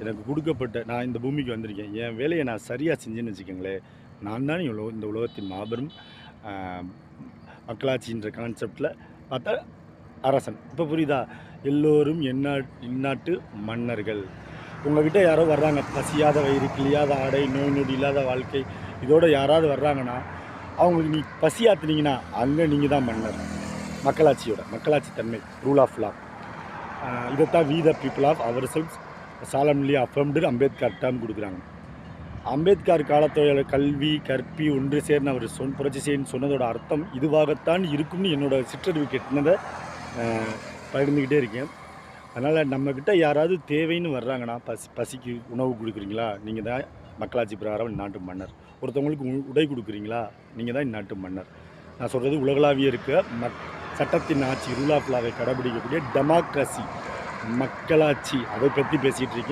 எனக்கு குடுக்கப்பட்ட நான் இந்த பூமிக்கு வந்திருக்கேன். என் வேலைய நான் சரியா செஞ்சேன்னு வச்சுக்கங்களேன், நான் தான் இந்த உலகத்தின் மாபெரும் அ மக்களாட்சின்ற கான்செப்ட்ல பார்த்தா அரசன். இப்ப புரியுதா? எல்லோரும் இந்நாட்டு மன்னர்கள். உங்ககிட்ட யாரோ வர்றாங்க, பசியாத வயிறு, கிழியாத ஆடை, நோய் நொடி இல்லாத வாழ்க்கை, இதோட யாராவது வர்றாங்கன்னா, அவங்களுக்கு நீ பசி ஆத்துனீங்கன்னா, அங்க நீங்க தான் மன்னர். மக்களாட்சி தன்மை, ரூல் ஆஃப் லா. இதைத்தான் we the people of ourselves solemnly affirmed Ambedkar term கொடுக்குறாங்க. அம்பேத்கர் காலத்தோட கல்வி கற்பி ஒன்று சேர்ந்து அவர் புரட்சி செய்யன்னு சொன்னதோட அர்த்தம் இதுவாகத்தான் இருக்கும்னு என்னோட சிற்றறிவு கெட்டினதை பகிர்ந்துக்கிட்டே இருக்கேன். அதனால் நம்மக்கிட்ட யாராவது தேவைன்னு வர்றாங்கன்னா பசிக்கு உணவு கொடுக்குறீங்களா, நீங்கள் தான் மக்களாட்சி பிரகாரம் இந்நாட்டு மன்னர். ஒருத்தவங்களுக்கு உடை கொடுக்குறீங்களா, நீங்கள் தான் இந்நாட்டு மன்னர். நான் சொல்கிறது உலகளாவிய இருக்க சட்டத்தின் ஆட்சி, ரூல் ஆஃப் லாவை கடைபிடிக்கக்கூடிய டெமோக்ரஸி, மக்களாட்சி, அதை பற்றி பேசிகிட்டு இருக்கேன்.